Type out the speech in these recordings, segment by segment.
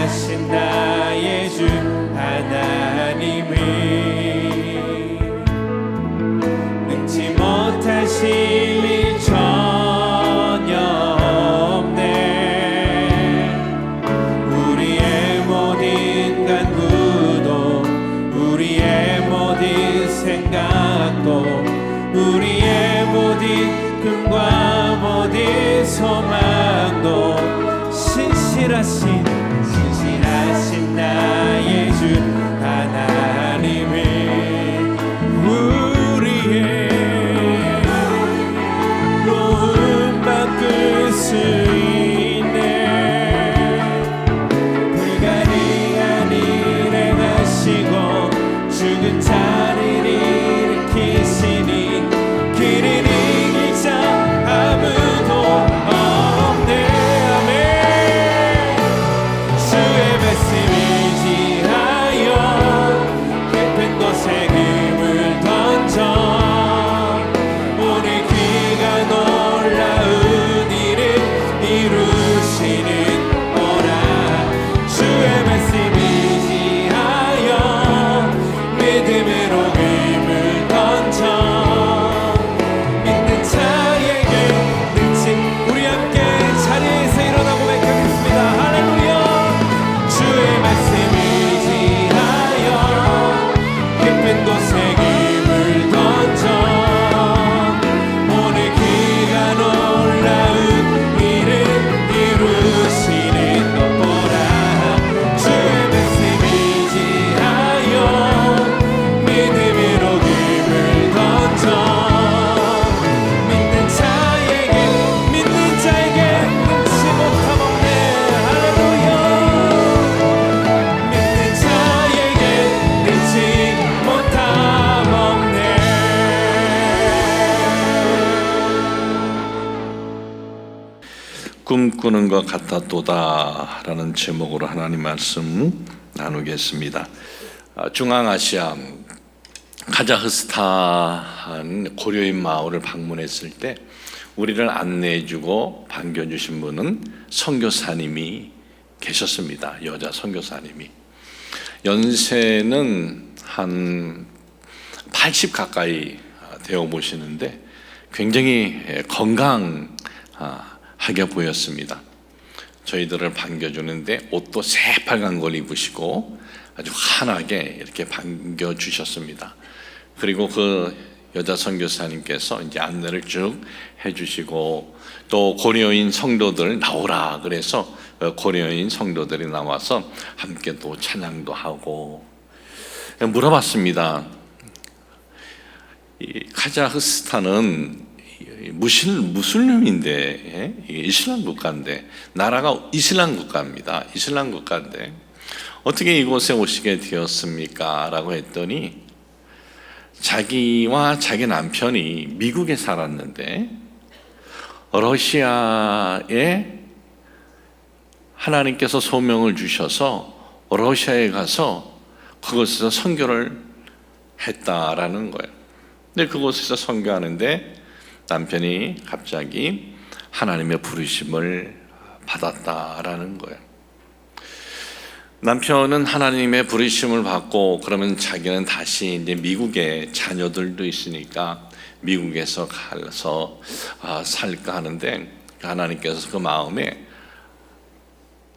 신실하신 나의 주 하나님이 능치 못하실 일 전혀 없네. 우리의 모든 간구도 우리의 모든 생각도 우리의 모든 꿈과 모든 소망도 신실하신 나의 주 하나님이 우리의 로움 바꿀 수 있네. 불가능한 일 행하시고 죽은 자를 일으키시니 그를 이길 자 아무도 없네. 아멘. 주의 말씀 의지하여 깊은 곳에 금을 던져 오늘 그가 놀라운 일을 이루시는 거라. 주의 말씀 의지하여 믿음으로 금을 던져 믿는 자에게 능치. 우리 함께 자리에서 일어나 고백하겠습니다. 할렐루야. 주의 말씀 의지하여 깊은 곳에 금을 던져 오늘 그가 놀라운 일을 이루시는 것 보라. 주의 말씀 의지하여 믿음으로 금을 던져 믿는 자에게 능치 못함 없네. 할렐루야. 믿는 자에게 능치 못함 없네. 꿈꾸는 것 같았도다 라는 제목으로 하나님 말씀 나누겠습니다. 중앙아시아 카자흐스탄 고려인 마을을 방문했을 때 우리를 안내해주고 반겨주신 분은 선교사님이 계셨습니다. 여자 선교사님이. 연세는 한 80 가까이 되어 보시는데 굉장히 건강하게 보였습니다. 저희들을 반겨주는데 옷도 새빨간 걸 입으시고 아주 환하게 이렇게 반겨주셨습니다. 그리고 그 여자 선교사님께서 이제 안내를 쭉 해주시고 또 고려인 성도들 나오라 그래서 고려인 성도들이 나와서 함께 또 찬양도 하고. 물어봤습니다. 이 카자흐스탄은 무슬림인데 이슬람 국가인데, 나라가 이슬람 국가입니다. 이슬람 국가인데 어떻게 이곳에 오시게 되었습니까? 라고 했더니 자기와 자기 남편이 미국에 살았는데 러시아에 하나님께서 소명을 주셔서 러시아에 가서 그곳에서 선교를 했다라는 거예요. 근데 그곳에서 선교하는데 남편이 갑자기 하나님의 부르심을 받았다라는 거예요. 남편은 하나님의 부르심을 받고 그러면 자기는 다시 이제 미국에 자녀들도 있으니까 미국에서 가서 살까 하는데 하나님께서 그 마음에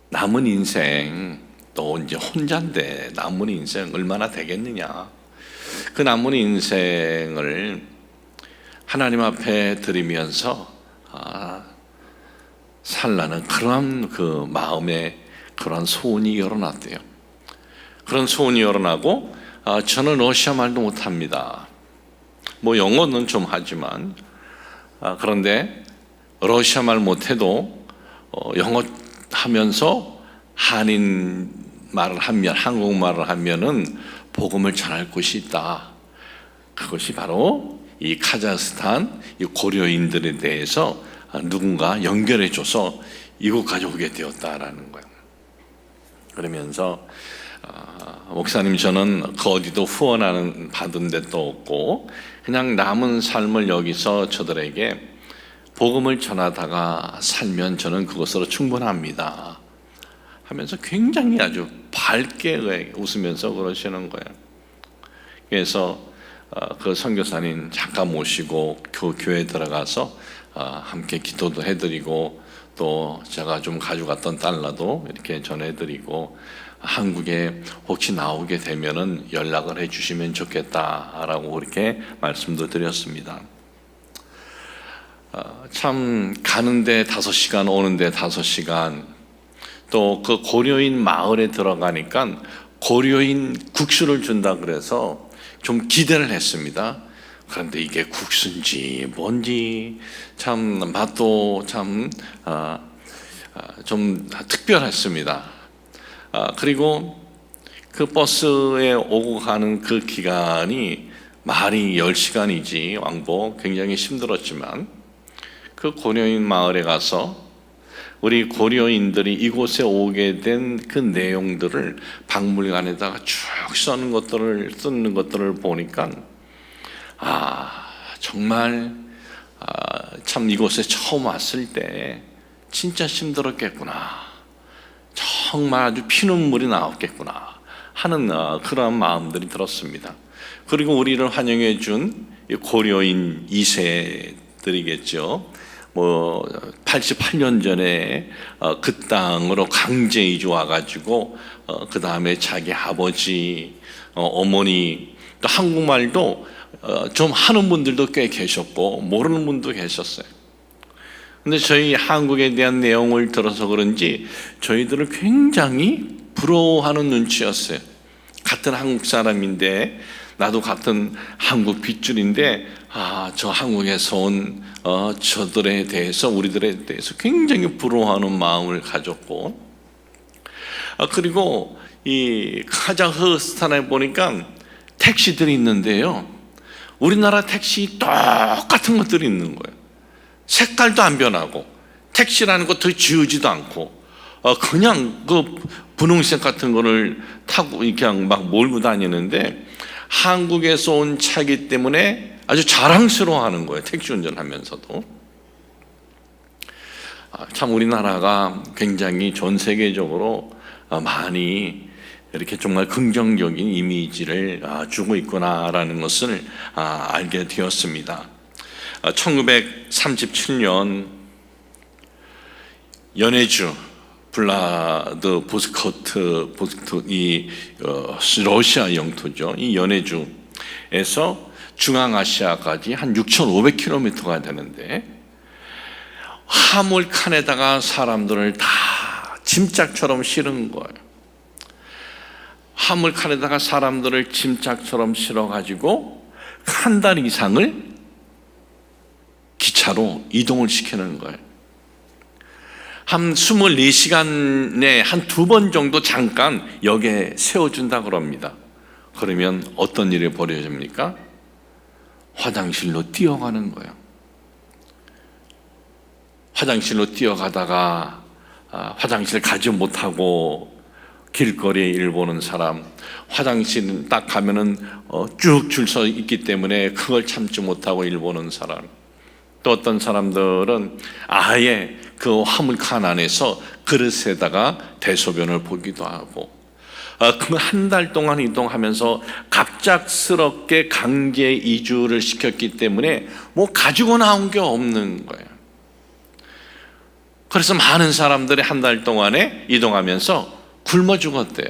남은 인생 또 이제 혼자인데 남은 인생 얼마나 되겠느냐, 그 남은 인생을 하나님 앞에 드리면서 살라는 그런 그 마음에 그런 소원이 일어났대요. 그런 소원이 일어나고 저는 러시아 말도 못합니다. 뭐 영어는 좀 하지만 그런데 러시아 말 못해도 영어 하면서 한인 말을 하면, 한국말을 하면은 복음을 전할 곳이 있다. 그것이 바로 이 카자흐스탄 이 고려인들에 대해서 누군가 연결해줘서 이곳까지 오게 되었다라는 거예요. 그러면서 목사님, 저는 그 어디도 후원하는 받은 데도 없고 그냥 남은 삶을 여기서 저들에게 복음을 전하다가 살면 저는 그것으로 충분합니다 하면서 굉장히 아주 밝게 웃으면서 그러시는 거예요. 그래서 그 선교사님 잠깐 모시고 교회에 들어가서 함께 기도도 해드리고, 또 제가 좀 가져갔던 달러도 이렇게 전해드리고, 한국에 혹시 나오게 되면은 연락을 해주시면 좋겠다라고 그렇게 말씀도 드렸습니다. 참 가는데 5시간, 오는데 5시간, 또 그 고려인 마을에 들어가니까 고려인 국수를 준다 그래서 좀 기대를 했습니다. 그런데 이게 국수인지 뭔지 참 맛도 참 좀 특별했습니다. 그리고 그 버스에 오고 가는 그 기간이 말이 10시간이지 왕복 굉장히 힘들었지만, 그 고려인 마을에 가서 우리 고려인들이 이곳에 오게 된 그 내용들을 박물관에다가 쭉 쓰는 것들을 보니까 정말 참 이곳에 처음 왔을 때 진짜 힘들었겠구나, 정말 아주 피눈물이 나왔겠구나 하는 그런 마음들이 들었습니다. 그리고 우리를 환영해 준 고려인 2세들이겠죠. 88년 전에 그 땅으로 강제 이주 와가지고 그 다음에 자기 아버지, 어머니, 또 한국말도 좀 하는 분들도 꽤 계셨고 모르는 분도 계셨어요. 근데 저희 한국에 대한 내용을 들어서 그런지 저희들을 굉장히 부러워하는 눈치였어요. 같은 한국 사람인데, 나도 같은 한국 빗줄인데 저 한국에서 온 저들에 대해서, 우리들에 대해서 굉장히 부러워하는 마음을 가졌고, 그리고 이 카자흐스탄에 보니까 택시들이 있는데요, 우리나라 택시 똑같은 것들이 있는 거예요. 색깔도 안 변하고, 택시라는 것도 지우지도 않고, 그냥 그 분홍색 같은 거를 타고 그냥 막 몰고 다니는데, 한국에서 온 차이기 때문에 아주 자랑스러워하는 거예요, 택시 운전하면서도. 참 우리나라가 굉장히 전 세계적으로 많이 이렇게 정말 긍정적인 이미지를 주고 있구나라는 것을 알게 되었습니다. 1937년 연해주 블라드 보스코트 이 러시아 영토죠. 이 연해주에서 중앙아시아까지 한 6,500km가 되는데, 화물 칸에다가 사람들을 다 짐짝처럼 실은 거예요. 화물 칸에다가 사람들을 짐짝처럼 실어가지고 한 달 이상을 기차로 이동을 시키는 거예요. 한 24시간에 한 2번 정도 잠깐 역에 세워준다 그럽니다. 그러면 어떤 일이 벌어집니까? 화장실로 뛰어가는 거예요. 화장실로 뛰어가다가 화장실 가지 못하고 길거리에 일 보는 사람, 화장실 딱 가면은 쭉 줄 서 있기 때문에 그걸 참지 못하고 일 보는 사람, 또 어떤 사람들은 아예 그 화물칸 안에서 그릇에다가 대소변을 보기도 하고, 그 한 달 동안 이동하면서 갑작스럽게 강제 이주를 시켰기 때문에 뭐 가지고 나온 게 없는 거예요. 그래서 많은 사람들이 한 달 동안에 이동하면서 굶어 죽었대요.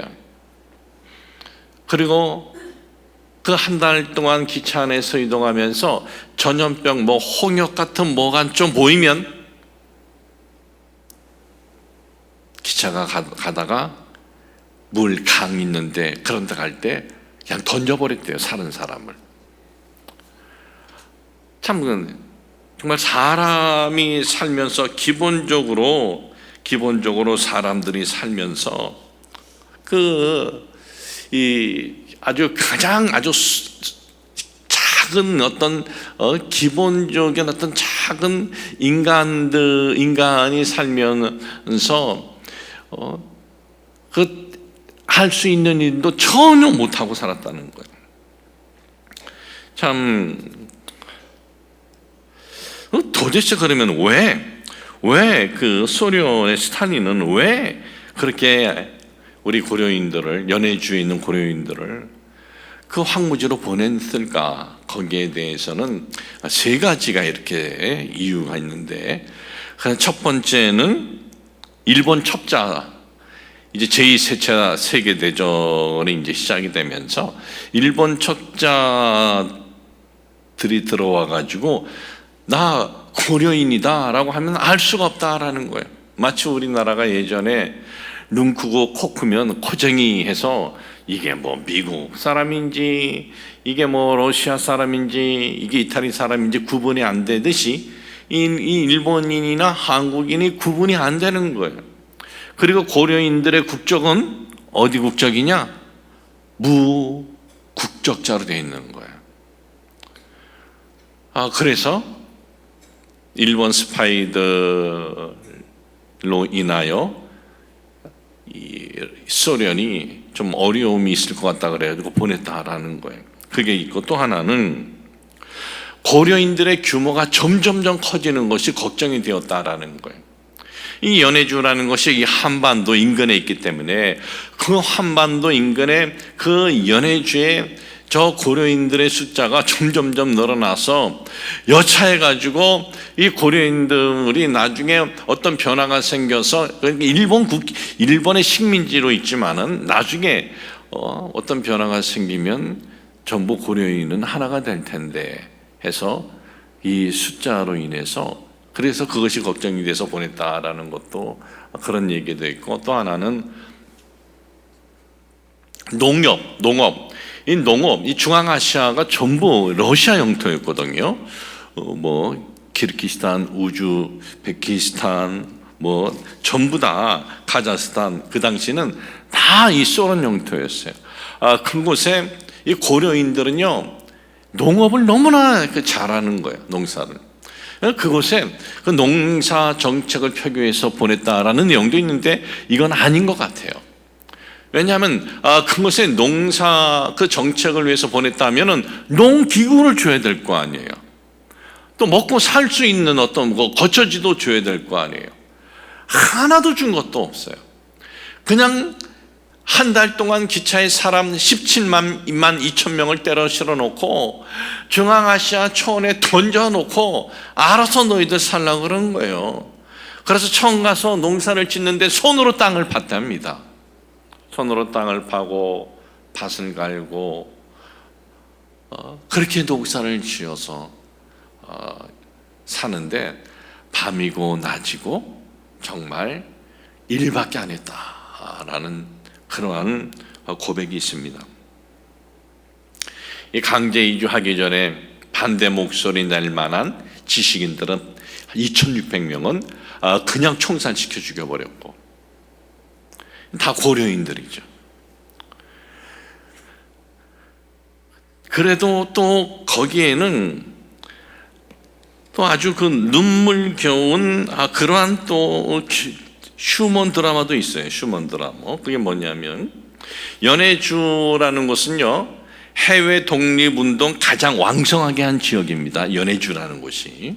그리고 그 한 달 동안 기차 안에서 이동하면서 전염병, 홍역 같은 뭐가 좀 보이면 기차가 가다가 강 있는데 그런 데 갈 때 그냥 던져버렸대요, 사는 사람을. 참 정말 사람이 살면서 기본적으로 사람들이 살면서 아주 작은 어떤 기본적인 어떤 작은 인간이 살면서 할 수 있는 일도 전혀 못하고 살았다는 거예요. 참 도대체 그러면 왜 그 소련의 스탈린은 왜 그렇게 우리 고려인들을, 연해주에 있는 고려인들을 그 황무지로 보냈을까? 거기에 대해서는 세 가지가 이렇게 이유가 있는데, 첫 번째는 일본 첩자, 이제 제2차 세계대전이 이제 시작이 되면서 일본 첩자들이 들어와 가지고 나 고려인이다 라고 하면 알 수가 없다라는 거예요. 마치 우리나라가 예전에 눈 크고 코 크면 코쟁이 해서 이게 뭐 미국 사람인지 이게 뭐 러시아 사람인지 이게 이탈리 사람인지 구분이 안 되듯이 이 일본인이나 한국인이 구분이 안 되는 거예요. 그리고 고려인들의 국적은 어디 국적이냐? 무국적자로 되어 있는 거예요. 그래서 일본 스파이들로 인하여 이 소련이 좀 어려움이 있을 것 같다 그래가지고 보냈다라는 거예요. 그게 있고, 또 하나는 고려인들의 규모가 점점점 커지는 것이 걱정이 되었다라는 거예요. 이 연해주라는 것이 이 한반도 인근에 있기 때문에 그 한반도 인근에 그 연해주에 저 고려인들의 숫자가 점점점 늘어나서 여차해가지고 이 고려인들이 나중에 어떤 변화가 생겨서 일본의 식민지로 있지만은 나중에 어떤 변화가 생기면 전부 고려인은 하나가 될 텐데 해서 이 숫자로 인해서 그래서 그것이 걱정이 돼서 보냈다라는 것도 그런 얘기도 있고, 또 하나는 농업. 이 중앙아시아가 전부 러시아 영토였거든요. 뭐 키르기스탄, 우즈베키스탄, 뭐 전부 다 카자흐스탄, 그 당시는 다 이 소련 영토였어요. 그곳에 이 고려인들은요 농업을 너무나 잘하는 거예요. 농사를. 그곳에 그 농사 정책을 펴기 위해서 보냈다라는 내용도 있는데 이건 아닌 것 같아요. 왜냐하면 그곳에 농사 그 정책을 위해서 보냈다면은 농기구를 줘야 될 거 아니에요. 또 먹고 살 수 있는 어떤 거처지도 줘야 될 거 아니에요. 하나도 준 것도 없어요. 그냥 한 달 동안 기차에 사람 17만 2천 명을 때려 실어놓고 중앙아시아 초원에 던져놓고 알아서 너희들 살라고 그런 거예요. 그래서 처음 가서 농사를 짓는데 손으로 땅을 팠답니다. 손으로 땅을 파고 밭을 갈고 그렇게 농사를 지어서 사는데 밤이고 낮이고 정말 일밖에 안 했다라는 그러한 고백이 있습니다. 이 강제 이주하기 전에 반대 목소리 낼 만한 지식인들은 2,600명은 그냥 총살시켜 죽여버렸고, 다 고려인들이죠. 그래도 또 거기에는 또 아주 그 눈물겨운 그러한 또 휴먼 드라마도 있어요. 휴먼 드라마. 그게 뭐냐면 연해주라는 곳은요 해외 독립운동 가장 왕성하게 한 지역입니다. 연해주라는 곳이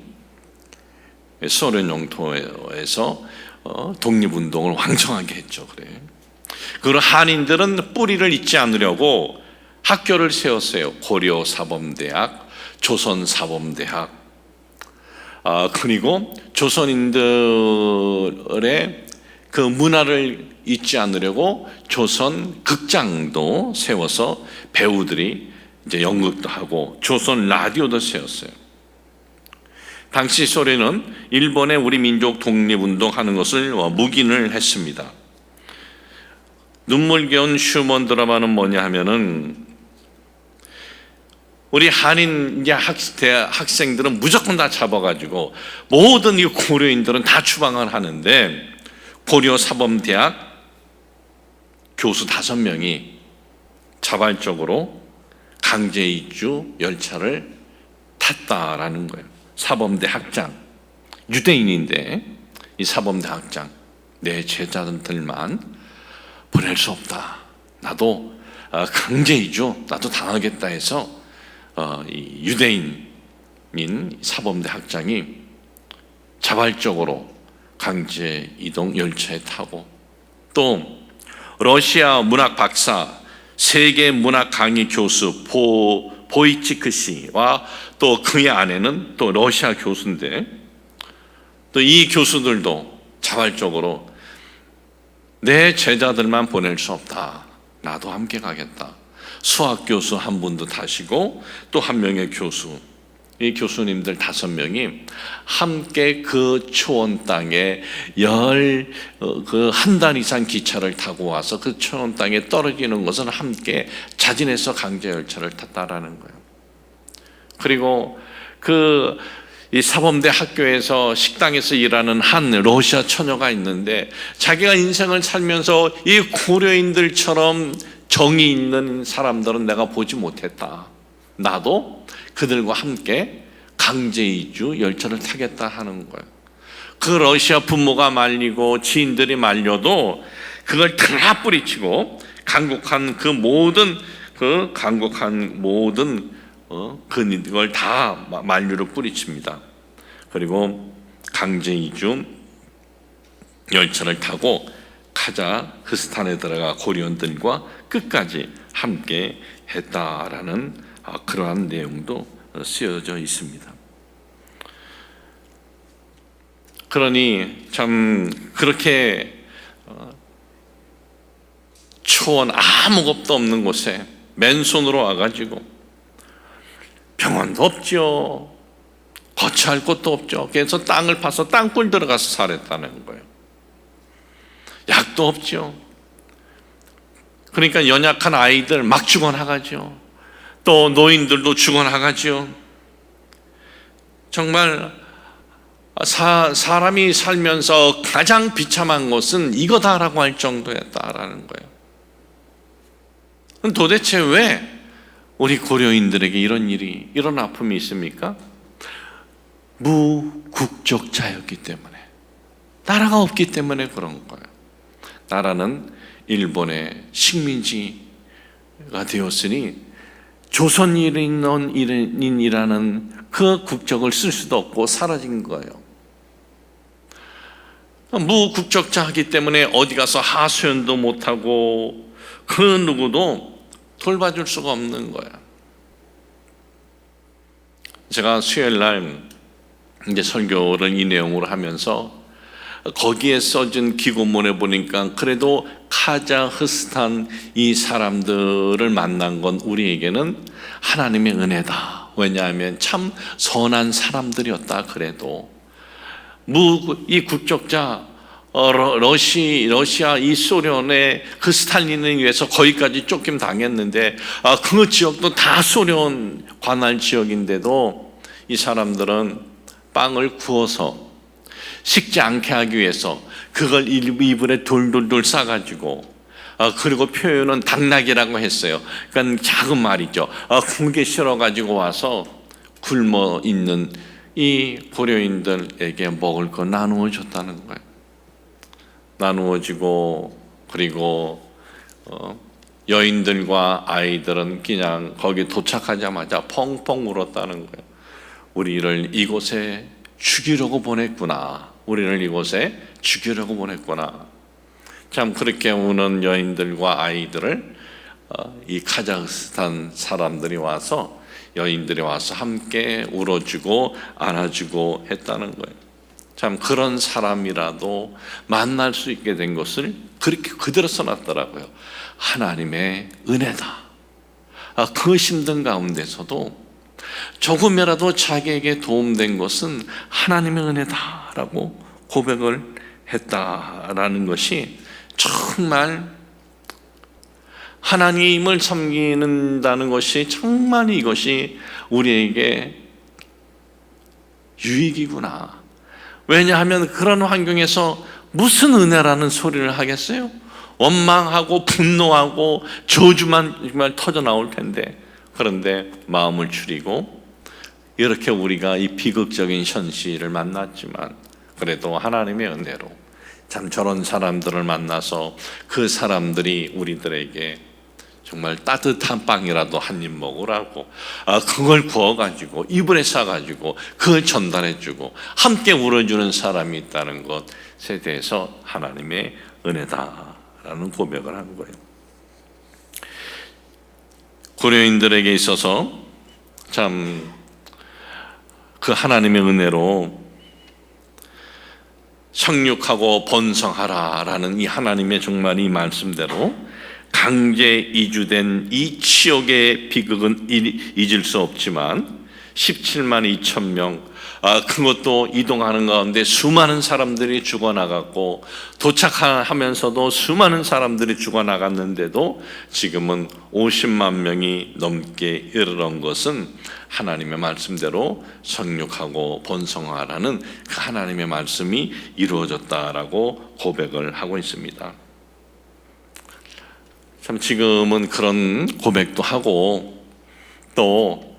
소련 영토에서 독립운동을 왕성하게 했죠. 그래. 그리고 한인들은 뿌리를 잊지 않으려고 학교를 세웠어요. 고려사범대학, 조선사범대학. 그리고 조선인들의 그 문화를 잊지 않으려고 조선 극장도 세워서 배우들이 이제 연극도 하고 조선 라디오도 세웠어요. 당시 소련은 일본의 우리 민족 독립운동 하는 것을 묵인을 했습니다. 눈물겨운 휴먼 드라마는 뭐냐 하면은 우리 한인 학생들은 무조건 다 잡아가지고 모든 이 고려인들은 다 추방을 하는데 고려 사범대학 교수 5명이 자발적으로 강제 이주 열차를 탔다라는 거예요. 사범대 학장, 유대인인데 이 사범대 학장, 내 제자들만 보낼 수 없다. 나도 강제 이주 나도 당하겠다 해서 이 유대인인 사범대 학장이 자발적으로 강제 이동 열차에 타고 또 러시아 문학 박사, 세계 문학 강의 교수 보이치크 씨와 또 그의 아내는 또 러시아 교수인데, 또 이 교수들도 자발적으로 내 제자들만 보낼 수 없다, 나도 함께 가겠다. 수학 교수 한 분도 타시고 또 한 명의 교수, 이 교수님들 5명이 함께 그 초원 땅에 한 달 이상 기차를 타고 와서 그 초원 땅에 떨어지는 것을 함께 자진해서 강제 열차를 탔다라는 거예요. 그리고 이 사범대 학교에서 식당에서 일하는 한 러시아 처녀가 있는데, 자기가 인생을 살면서 이 고려인들처럼 정이 있는 사람들은 내가 보지 못했다, 나도 그들과 함께 강제 이주 열차를 타겠다 하는 거예요. 그 러시아 부모가 말리고 지인들이 말려도 그걸 다 뿌리치고 강국한 그걸 다 만류로 뿌리칩니다. 그리고 강제 이주 열차를 타고 카자흐스탄에 들어가 고려인들과 끝까지 함께 했다라는 그러한 내용도 쓰여져 있습니다. 그러니 참 그렇게 초원 아무것도 없는 곳에 맨손으로 와가지고, 병원도 없죠, 거처할 곳도 없죠. 그래서 땅을 파서 땅굴 들어가서 살았다는 거예요. 약도 없죠. 그러니까 연약한 아이들 막 죽어나가죠. 또 노인들도 죽어나가죠. 정말 사람이 살면서 가장 비참한 것은 이거다라고 할 정도였다라는 거예요. 도대체 왜 우리 고려인들에게 이런 아픔이 있습니까? 무국적자였기 때문에, 나라가 없기 때문에 그런 거예요. 나라는 일본의 식민지가 되었으니 조선인이라는 그 국적을 쓸 수도 없고 사라진 거예요. 무국적자이기 때문에 어디 가서 하소연도 못하고 그 누구도 돌봐줄 수가 없는 거야. 제가 수요일날 이제 설교를 이 내용으로 하면서 거기에 써진 기고문에 보니까 그래도 카자흐스탄 이 사람들을 만난 건 우리에게는 하나님의 은혜다. 왜냐하면 참 선한 사람들이었다. 그래도 이 국적자 러시아 이 소련의 그 스탈린에 의해서 거기까지 쫓김 당했는데, 그 지역도 다 소련 관할 지역인데도 이 사람들은 빵을 구워서 식지 않게 하기 위해서 그걸 이불에 돌돌돌 싸가지고, 그리고 표현은 당나귀라고 했어요. 그러니까 작은 말이죠. 굵게 실어가지고 와서 굶어 있는 이 고려인들에게 먹을 거 나누어 줬다는 거예요. 나누어지고, 그리고 여인들과 아이들은 그냥 거기 도착하자마자 펑펑 울었다는 거예요. 우리를 이곳에 죽이려고 보냈구나. 우리를 이곳에 죽이려고 보냈구나. 참 그렇게 우는 여인들과 아이들을 이 카자흐스탄 사람들이 와서, 여인들이 와서 함께 울어주고 안아주고 했다는 거예요. 참 그런 사람이라도 만날 수 있게 된 것을 그렇게 그대로 써놨더라고요. 하나님의 은혜다. 그 힘든 가운데서도 조금이라도 자기에게 도움된 것은 하나님의 은혜다라고 고백을 했다라는 것이 정말 하나님을 섬기는다는 것이 정말 이것이 우리에게 유익이구나. 왜냐하면 그런 환경에서 무슨 은혜라는 소리를 하겠어요? 원망하고 분노하고 저주만 정말 터져 나올 텐데, 그런데 마음을 추리고 이렇게 우리가 이 비극적인 현실을 만났지만 그래도 하나님의 은혜로 참 저런 사람들을 만나서 그 사람들이 우리들에게 정말 따뜻한 빵이라도 한 입 먹으라고 그걸 구워가지고 이불에 싸가지고 그걸 전달해주고 함께 울어주는 사람이 있다는 것에 대해서 하나님의 은혜다 라는 고백을 한 거예요. 고려인들에게 있어서 참 그 하나님의 은혜로 성육하고 번성하라 라는 이 하나님의 정말 이 말씀대로 강제 이주된 이 치욕의 비극은 잊을 수 없지만 17만 2천 명, 그것도 이동하는 가운데 수많은 사람들이 죽어나갔고 도착하면서도 수많은 사람들이 죽어나갔는데도 지금은 50만 명이 넘게 이르는 것은 하나님의 말씀대로 성육하고 번성하라는 그 하나님의 말씀이 이루어졌다라고 고백을 하고 있습니다. 참 지금은 그런 고백도 하고 또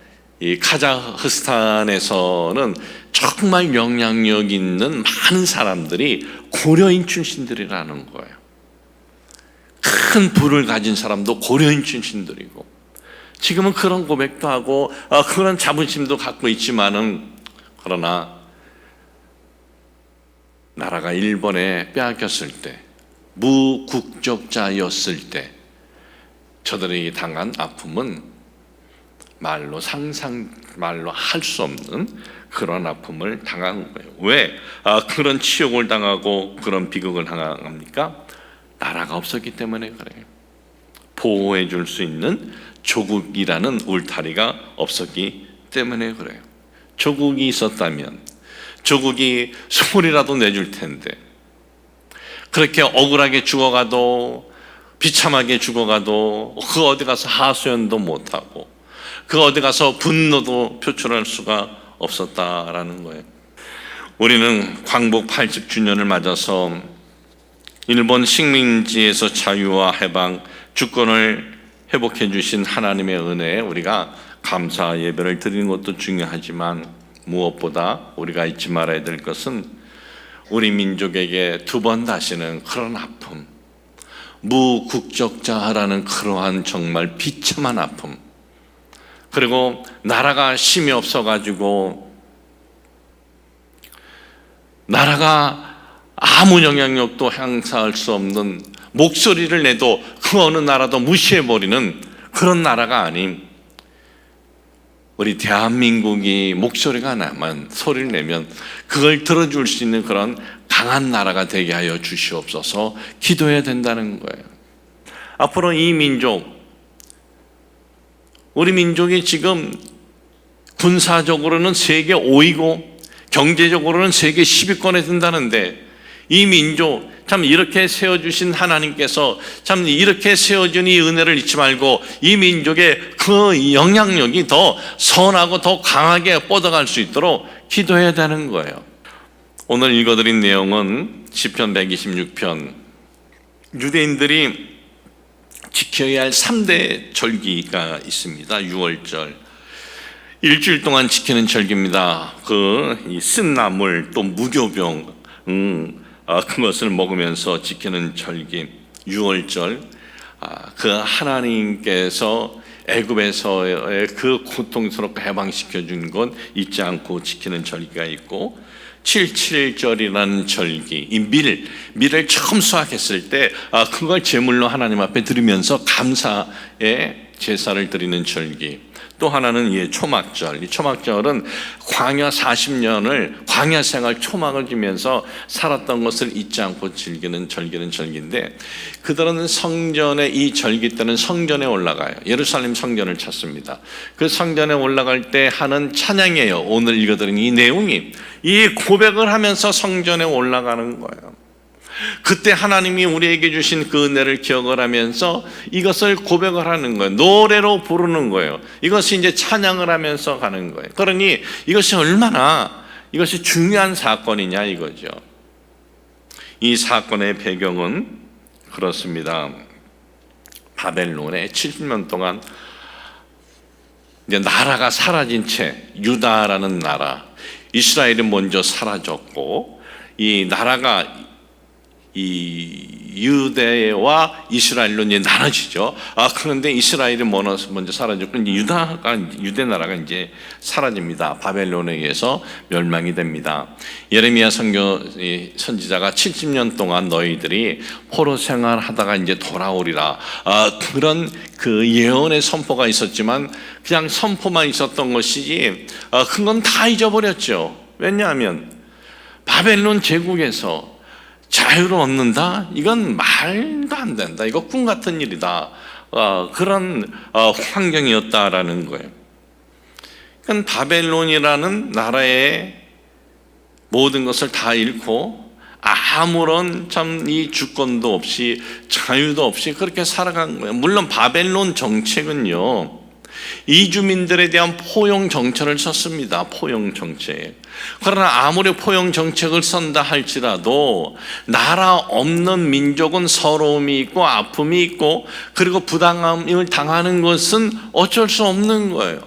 이 카자흐스탄에서는 정말 영향력 있는 많은 사람들이 고려인 출신들이라는 거예요. 큰 부를 가진 사람도 고려인 출신들이고 지금은 그런 고백도 하고 그런 자부심도 갖고 있지만은 그러나 나라가 일본에 빼앗겼을 때 무국적자였을 때 저들이 당한 아픔은 말로 할 수 없는 그런 아픔을 당한 거예요. 왜 그런 치욕을 당하고 그런 비극을 당합니까? 나라가 없었기 때문에 그래요. 보호해 줄 수 있는 조국이라는 울타리가 없었기 때문에 그래요. 조국이 있었다면 조국이 소리라도 내줄 텐데 그렇게 억울하게 죽어가도 비참하게 죽어가도 그 어디 가서 하소연도 못하고 그 어디 가서 분노도 표출할 수가 없었다라는 거예요. 우리는 광복 80주년을 맞아서 일본 식민지에서 자유와 해방, 주권을 회복해 주신 하나님의 은혜에 우리가 감사 예배를 드리는 것도 중요하지만 무엇보다 우리가 잊지 말아야 될 것은 우리 민족에게 두 번 다시는 그런 아픔, 무국적자라는 그러한 정말 비참한 아픔, 그리고 나라가 힘이 없어가지고 나라가 아무 영향력도 행사할 수 없는 목소리를 내도 그 어느 나라도 무시해버리는 그런 나라가 아닌 우리 대한민국이 목소리가 나면 소리를 내면 그걸 들어줄 수 있는 그런 강한 나라가 되게 하여 주시옵소서 기도해야 된다는 거예요. 앞으로 이 민족, 우리 민족이 지금 군사적으로는 세계 5위고 경제적으로는 세계 10위권에 든다는데 이 민족 참 이렇게 세워주신 하나님께서 참 이렇게 세워준 이 은혜를 잊지 말고 이 민족의 그 영향력이 더 선하고 더 강하게 뻗어갈 수 있도록 기도해야 되는 거예요. 오늘 읽어드린 내용은 시편 126편, 유대인들이 지켜야 할 3대 절기가 있습니다. 6월절, 일주일 동안 지키는 절기입니다. 이 쓴나물 또 무교병 그것을 먹으면서 지키는 절기 6월절, 그 하나님께서 애굽에서의 그 고통스럽게 해방시켜 준 것 잊지 않고 지키는 절기가 있고 77절이라는 절기, 이 밀을 처음 수확했을 때 그걸 제물로 하나님 앞에 드리면서 감사의 제사를 드리는 절기. 또 하나는 초막절. 이 초막절은 광야 40년을 광야 생활 초막을 지면서 살았던 것을 잊지 않고 즐기는 절기인데 그들은 성전에 이 절기 때는 성전에 올라가요. 예루살렘 성전을 찾습니다. 그 성전에 올라갈 때 하는 찬양이에요. 오늘 읽어드린 이 내용이 이 고백을 하면서 성전에 올라가는 거예요. 그때 하나님이 우리에게 주신 그 은혜를 기억을 하면서 이것을 고백을 하는 거예요. 노래로 부르는 거예요. 이것이 이제 찬양을 하면서 가는 거예요. 그러니 이것이 얼마나 이것이 중요한 사건이냐 이거죠. 이 사건의 배경은 그렇습니다. 바벨론에 70년 동안 이제 나라가 사라진 채 유다라는 나라, 이스라엘이 먼저 사라졌고 이 나라가 이 유대와 이스라엘로 이제 나눠지죠. 그런데 이스라엘이 먼저 사라졌고 유대 나라가 이제 사라집니다. 바벨론에 의해서 멸망이 됩니다. 예레미야 선지자가 70년 동안 너희들이 포로 생활하다가 이제 돌아오리라. 그런 그 예언의 선포가 있었지만 그냥 선포만 있었던 것이지 그건 다 잊어버렸죠. 왜냐하면 바벨론 제국에서 자유를 얻는다? 이건 말도 안 된다. 이거 꿈 같은 일이다. 그런 환경이었다라는 거예요. 그러니까 바벨론이라는 나라의 모든 것을 다 잃고 아무런 참 이 주권도 없이 자유도 없이 그렇게 살아간 거예요. 물론 바벨론 정책은요, 이주민들에 대한 포용 정책을 썼습니다. 포용 정책. 그러나 아무리 포용 정책을 쓴다 할지라도 나라 없는 민족은 서러움이 있고 아픔이 있고 그리고 부당함을 당하는 것은 어쩔 수 없는 거예요.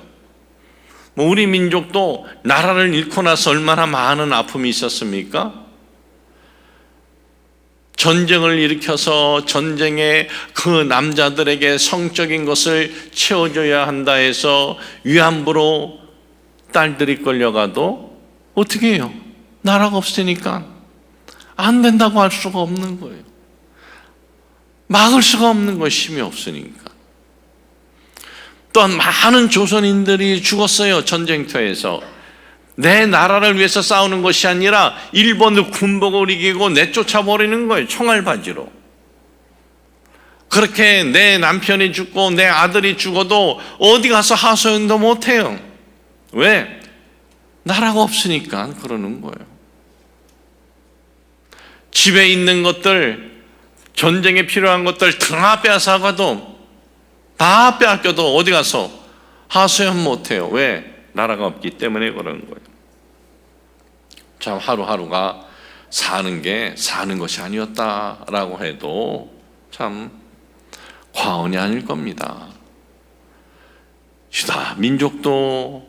우리 민족도 나라를 잃고 나서 얼마나 많은 아픔이 있었습니까? 전쟁을 일으켜서 전쟁에 그 남자들에게 성적인 것을 채워줘야 한다 해서 위안부로 딸들이 끌려가도 어떻게 해요? 나라가 없으니까 안 된다고 할 수가 없는 거예요. 막을 수가 없는 거예요. 힘이 없으니까. 또한 많은 조선인들이 죽었어요. 전쟁터에서. 내 나라를 위해서 싸우는 것이 아니라 일본의 군복을 이기고 내쫓아버리는 거예요. 총알바지로. 그렇게 내 남편이 죽고 내 아들이 죽어도 어디 가서 하소연도 못해요. 왜? 나라가 없으니까 그러는 거예요. 집에 있는 것들, 전쟁에 필요한 것들 다 빼앗아가도, 다 빼앗겨도 어디 가서 하소연 못해요. 왜? 나라가 없기 때문에 그러는 거예요. 참 하루하루가 사는 게 사는 것이 아니었다라고 해도 참 과언이 아닐 겁니다. 유다 민족도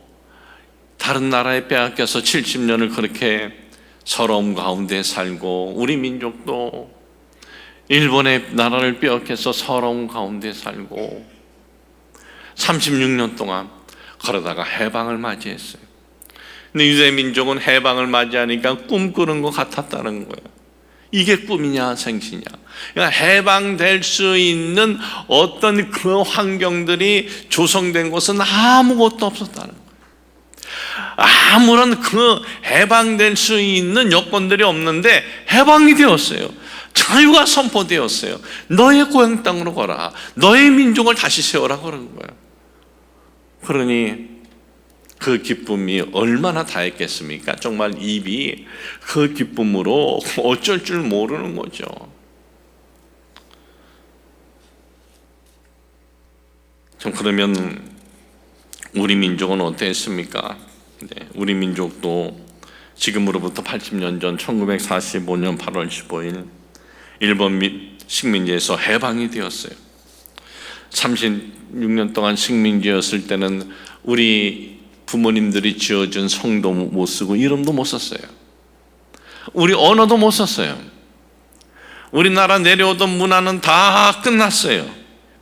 다른 나라에 빼앗겨서 70년을 그렇게 서러움 가운데 살고, 우리 민족도 일본의 나라를 빼앗겨서 서러움 가운데 살고 36년 동안 그러다가 해방을 맞이했어요. 근데 유대 민족은 해방을 맞이하니까 꿈꾸는 것 같았다는 거예요. 이게 꿈이냐 생시냐. 그러니까 해방될 수 있는 어떤 그 환경들이 조성된 곳은 아무것도 없었다는 거예요. 아무런 그 해방될 수 있는 여건들이 없는데 해방이 되었어요. 자유가 선포되었어요. 너의 고향 땅으로 가라. 너의 민족을 다시 세워라 그런 거예요. 그러니 그 기쁨이 얼마나 다했겠습니까? 정말 입이 그 기쁨으로 어쩔 줄 모르는 거죠. 좀 그러면 우리 민족은 어땠습니까? 네, 우리 민족도 지금으로부터 80년 전 1945년 8월 15일 일본 식민지에서 해방이 되었어요. 36년 동안 식민지였을 때는 우리 부모님들이 지어준 성도 못 쓰고 이름도 못 썼어요. 우리 언어도 못 썼어요. 우리나라 내려오던 문화는 다 끝났어요.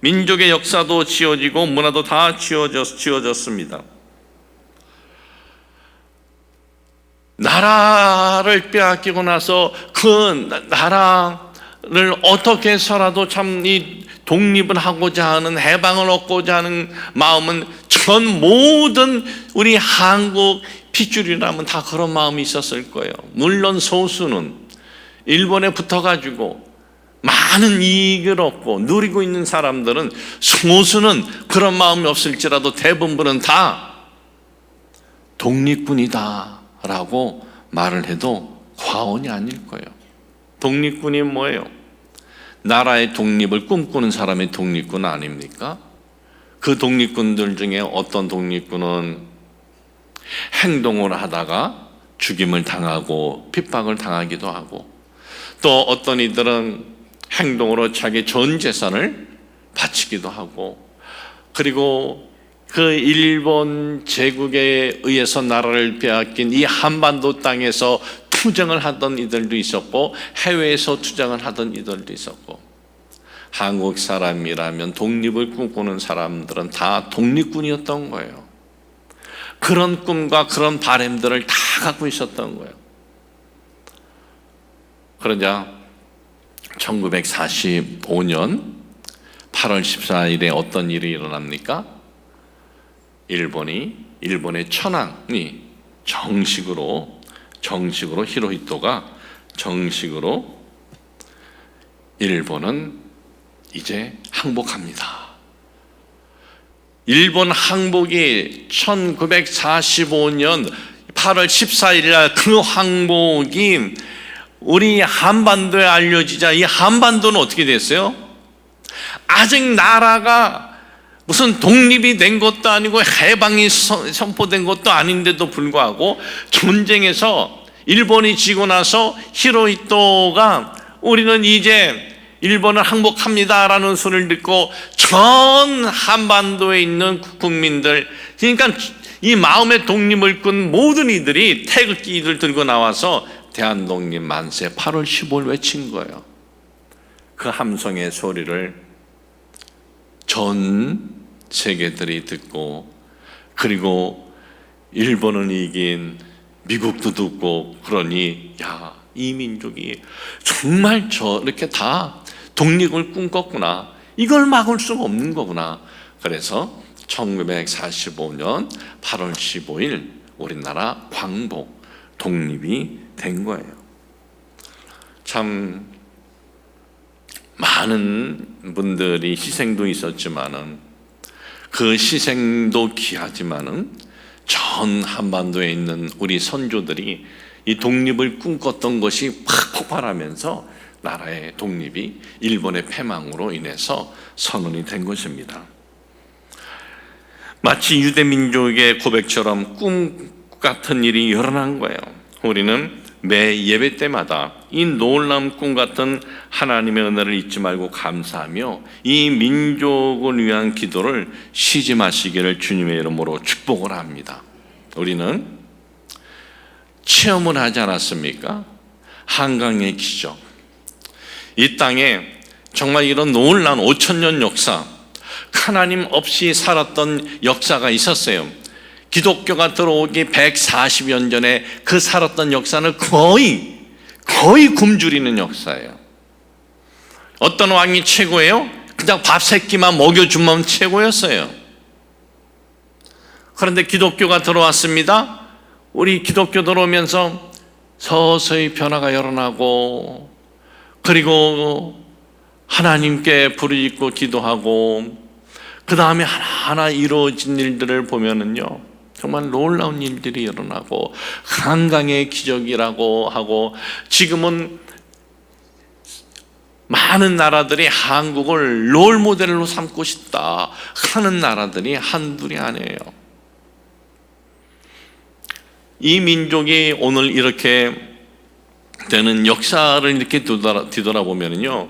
민족의 역사도 지워지고 문화도 다 지워졌습니다. 나라를 빼앗기고 나서 그 나라를 어떻게 해서라도 참 이 독립을 하고자 하는, 해방을 얻고자 하는 마음은 전 모든 우리 한국 핏줄이라면 다 그런 마음이 있었을 거예요. 물론 소수는 일본에 붙어가지고 많은 이익을 얻고 누리고 있는 사람들은, 소수는 그런 마음이 없을지라도 대부분은 다 독립군이다 라고 말을 해도 과언이 아닐 거예요. 독립군이 뭐예요? 나라의 독립을 꿈꾸는 사람이 독립군 아닙니까? 그 독립군들 중에 어떤 독립군은 행동을 하다가 죽임을 당하고 핍박을 당하기도 하고, 또 어떤 이들은 행동으로 자기 전 재산을 바치기도 하고, 그리고 그 일본 제국에 의해서 나라를 빼앗긴 이 한반도 땅에서 투쟁을 하던 이들도 있었고 해외에서 투쟁을 하던 이들도 있었고, 한국 사람이라면 독립을 꿈꾸는 사람들은 다 독립군이었던 거예요. 그런 꿈과 그런 바람들을 다 갖고 있었던 거예요. 그러자 1945년 8월 14일에 어떤 일이 일어납니까? 일본의 천황이 정식으로 히로히토가 정식으로 일본은 이제 항복합니다. 일본 항복이 1945년 8월 14일 날 그 항복이 우리 한반도에 알려지자 이 한반도는 어떻게 됐어요? 아직 나라가 무슨 독립이 된 것도 아니고 해방이 선포된 것도 아닌데도 불구하고 전쟁에서 일본이 지고 나서 히로히토가 우리는 이제 일본을 항복합니다라는 소리를 듣고 전 한반도에 있는 국민들, 그러니까 이 마음의 독립을 꾼 모든 이들이 태극기를 들고 나와서 대한독립 만세 8월 15일 외친 거예요. 그 함성의 소리를 전 세계들이 듣고, 그리고 일본은 이긴 미국도 듣고, 그러니 야, 이 민족이 정말 저렇게 다 독립을 꿈꿨구나, 이걸 막을 수가 없는 거구나. 그래서 1945년 8월 15일 우리나라 광복 독립이 된 거예요. 참 많은 분들이 희생도 있었지만은 그 희생도 귀하지만은 전 한반도에 있는 우리 선조들이 이 독립을 꿈꿨던 것이 확 폭발하면서 나라의 독립이 일본의 패망으로 인해서 선언이 된 것입니다. 마치 유대민족의 고백처럼 꿈 같은 일이 일어난 거예요. 우리는 매 예배 때마다 이 놀라운 꿈 같은 하나님의 은혜를 잊지 말고 감사하며 이 민족을 위한 기도를 쉬지 마시기를 주님의 이름으로 축복을 합니다. 우리는 체험을 하지 않았습니까? 한강의 기적. 이 땅에 정말 이런 놀라운 5,000년 역사, 하나님 없이 살았던 역사가 있었어요. 기독교가 들어오기 140년 전에 그 살았던 역사는 거의 굶주리는 역사예요. 어떤 왕이 최고예요? 그냥 밥 세 끼만 먹여주면 최고였어요. 그런데 기독교가 들어왔습니다. 우리 기독교 들어오면서 서서히 변화가 일어나고, 그리고 하나님께 부르짖고 기도하고, 그 다음에 하나하나 이루어진 일들을 보면은요, 정말 놀라운 일들이 일어나고, 한강의 기적이라고 하고, 지금은 많은 나라들이 한국을 롤 모델로 삼고 싶다 하는 나라들이 한둘이 아니에요. 이 민족이 오늘 이렇게 되는 역사를 이렇게 뒤돌아보면요,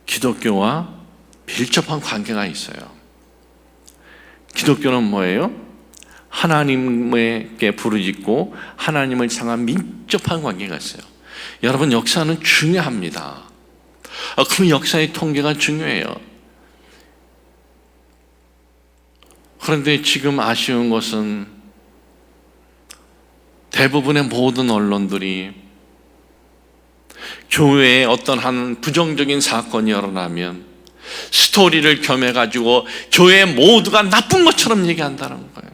기독교와 밀접한 관계가 있어요. 기독교는 뭐예요? 하나님께 부르짖고 하나님을 향한 밀접한 관계가 있어요. 여러분, 역사는 중요합니다. 그 역사의 통계가 중요해요. 그런데 지금 아쉬운 것은 대부분의 모든 언론들이 교회에 어떤 한 부정적인 사건이 일어나면 스토리를 겸해가지고 교회 모두가 나쁜 것처럼 얘기한다는 거예요.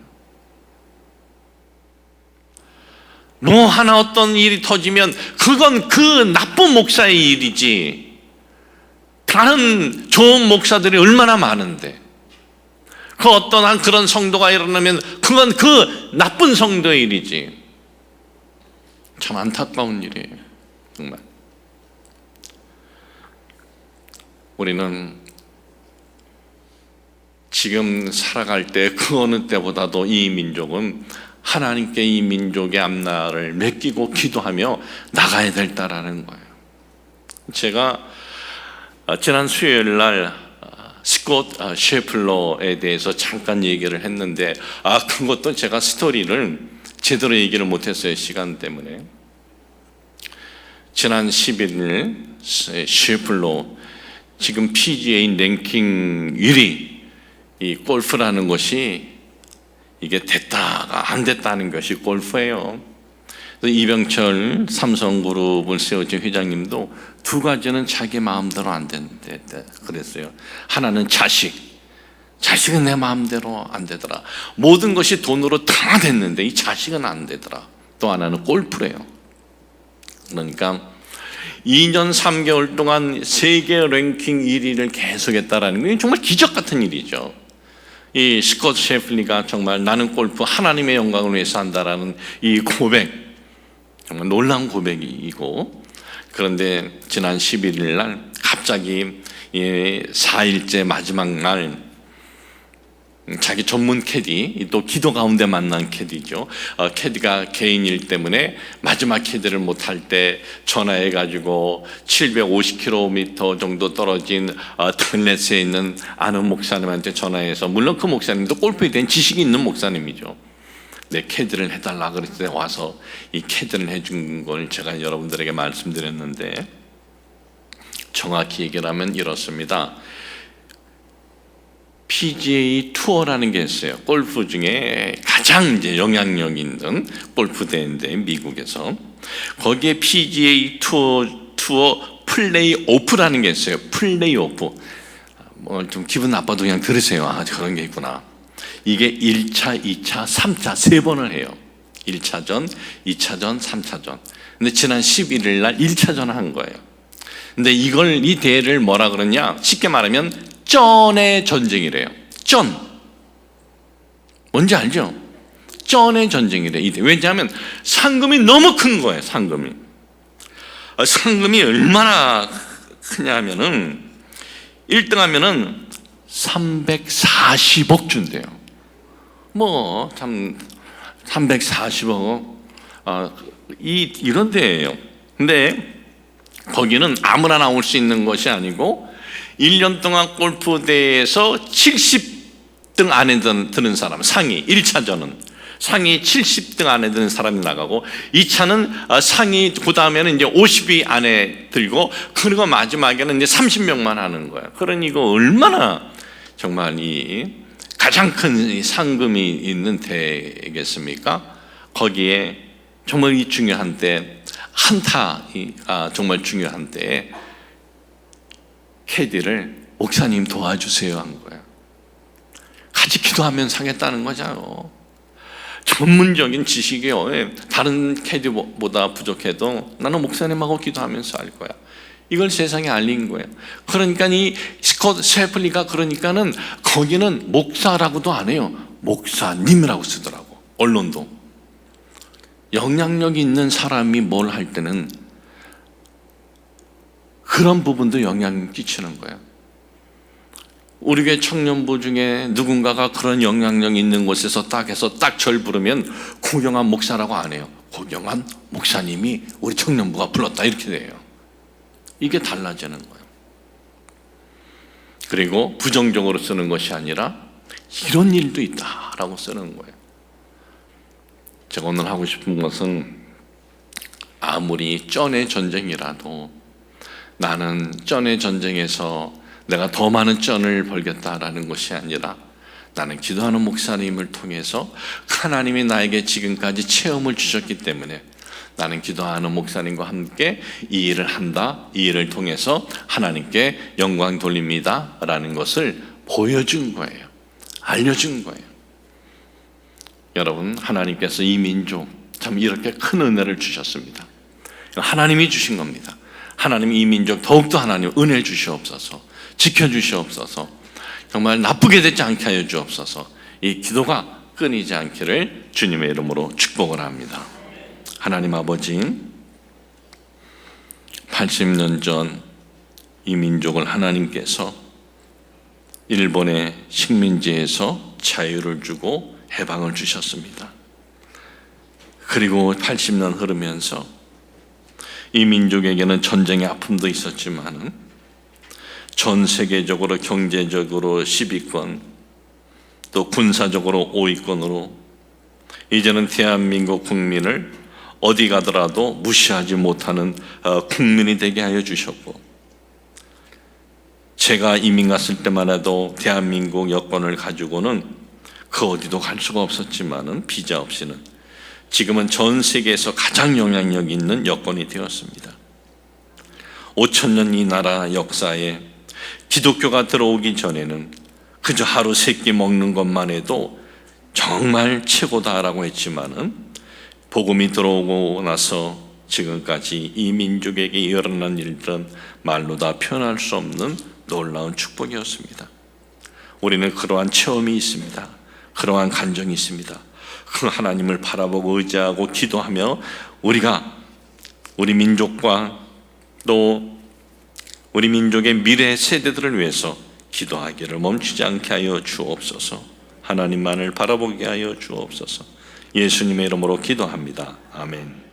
뭐 하나 어떤 일이 터지면 그건 그 나쁜 목사의 일이지, 다른 좋은 목사들이 얼마나 많은데, 그 어떤 한 그런 성도가 일어나면 그건 그 나쁜 성도의 일이지. 참 안타까운 일이에요, 정말. 우리는 지금 살아갈 때 그 어느 때보다도 이 민족은 하나님께 이 민족의 앞날을 맡기고 기도하며 나가야 될다라는 거예요. 제가 지난 수요일 날 스콧 셰플러에 대해서 잠깐 얘기를 했는데, 그것도 제가 스토리를 제대로 얘기를 못했어요, 시간 때문에. 지난 11일 셰플로 지금 PGA 랭킹 1위 이 골프라는 것이 이게 됐다가 안 됐다는 것이 골프예요. 이병철 삼성그룹을 세워진 회장님도 두 가지는 자기 마음대로 안 된대 그랬어요. 하나는 자식은 내 마음대로 안 되더라. 모든 것이 돈으로 다 됐는데 이 자식은 안 되더라. 또 하나는 골프래요. 그러니까 2년 3개월 동안 세계 랭킹 1위를 계속했다라는 게 정말 기적 같은 일이죠. 이 스콧 셰플리가 정말 나는 골프 하나님의 영광을 위해서 한다라는 이 고백, 정말 놀라운 고백이고, 그런데 지난 11일 날 갑자기 4일째 마지막 날 자기 전문 캐디, 또 기도 가운데 만난 캐디죠. 캐디가 개인 일 때문에 마지막 캐디를 못할 때 전화해가지고 750km 정도 떨어진 털넷에 있는 아는 목사님한테 전화해서, 물론 그 목사님도 골프에 대한 지식이 있는 목사님이죠. 내 캐디를 해달라 그랬을 때 와서 이 캐디를 해준 걸 제가 여러분들에게 말씀드렸는데, 정확히 얘기를 하면 이렇습니다. PGA 투어라는 게 있어요. 골프 중에 가장 이제 영향력 있는 골프 대회인데, 미국에서 거기에 PGA 투어 플레이오프라는 게 있어요. 플레이오프. 뭐 좀 기분 나빠도 그냥 들으세요. 아, 그런 게 있구나. 이게 1차, 2차, 3차 세 번을 해요. 1차전, 2차전, 3차전. 근데 지난 11일 날 1차전 한 거예요. 근데 이 대회를 뭐라 그러냐? 쉽게 말하면 쩐의 전쟁이래요. 쩐. 뭔지 알죠? 쩐의 전쟁이래. 왜냐하면 상금이 너무 큰 거예요. 상금이 얼마나 크냐면은 1등 하면은 340억 준대요. 뭐 참 340억 이런 데예요. 근데 거기는 아무나 나올 수 있는 것이 아니고 1년 동안 골프 대회에서 70등 안에 드는 사람, 상위 1차전은 상위 70등 안에 드는 사람이 나가고, 2차는 상위 그 다음에는 이제 50위 안에 들고, 그리고 마지막에는 이제 30명만 하는 거야. 그러니 이거 얼마나 정말 이 가장 큰 상금이 있는 대회겠습니까? 거기에 정말 이 중요한 때 한타 정말 중요한 때에 캐디를 목사님 도와주세요 한 거예요. 같이 기도하면 사겠다는 거잖아요. 전문적인 지식이요. 다른 캐디보다 부족해도 나는 목사님하고 기도하면서 알 거야. 이걸 세상에 알린 거예요. 그러니까 이 스콧 셰플리가 그러니까는 거기는 목사라고도 안 해요. 목사님이라고 쓰더라고. 언론도. 영향력 있는 사람이 뭘 할 때는 그런 부분도 영향을 끼치는 거예요. 우리 교회 청년부 중에 누군가가 그런 영향력 있는 곳에서 딱 해서 딱 절 부르면 고경한 목사라고 안 해요. 고경한 목사님이 우리 청년부가 불렀다 이렇게 돼요. 이게 달라지는 거예요. 그리고 부정적으로 쓰는 것이 아니라 이런 일도 있다라고 쓰는 거예요. 제가 오늘 하고 싶은 것은 아무리 쩐의 전쟁이라도 나는 쩐의 전쟁에서 내가 더 많은 쩐을 벌겠다라는 것이 아니라 나는 기도하는 목사님을 통해서 하나님이 나에게 지금까지 체험을 주셨기 때문에 나는 기도하는 목사님과 함께 이 일을 한다, 이 일을 통해서 하나님께 영광 돌립니다 라는 것을 보여준 거예요. 알려준 거예요. 여러분, 하나님께서 이 민족 참 이렇게 큰 은혜를 주셨습니다. 하나님이 주신 겁니다. 하나님 이 민족 더욱더 하나님 은혜 주시옵소서, 지켜주시옵소서, 정말 나쁘게 되지 않게 하여 주옵소서. 이 기도가 끊이지 않기를 주님의 이름으로 축복을 합니다. 하나님 아버지, 80년 전 이 민족을 하나님께서 일본의 식민지에서 자유를 주고 해방을 주셨습니다. 그리고 80년 흐르면서 이 민족에게는 전쟁의 아픔도 있었지만 전 세계적으로 경제적으로 10위권, 또 군사적으로 5위권으로 이제는 대한민국 국민을 어디 가더라도 무시하지 못하는 국민이 되게 하여 주셨고, 제가 이민 갔을 때만 해도 대한민국 여권을 가지고는 그 어디도 갈 수가 없었지만은 비자 없이는 지금은 전 세계에서 가장 영향력 있는 여권이 되었습니다. 5,000년 이 나라 역사에 기독교가 들어오기 전에는 그저 하루 세 끼 먹는 것만 해도 정말 최고다라고 했지만은 복음이 들어오고 나서 지금까지 이 민족에게 일어난 일들은 말로 다 표현할 수 없는 놀라운 축복이었습니다. 우리는 그러한 체험이 있습니다. 그러한 간정이 있습니다. 그 하나님을 바라보고 의지하고 기도하며 우리가 우리 민족과 또 우리 민족의 미래 세대들을 위해서 기도하기를 멈추지 않게 하여 주옵소서. 하나님만을 바라보게 하여 주옵소서. 예수님의 이름으로 기도합니다. 아멘.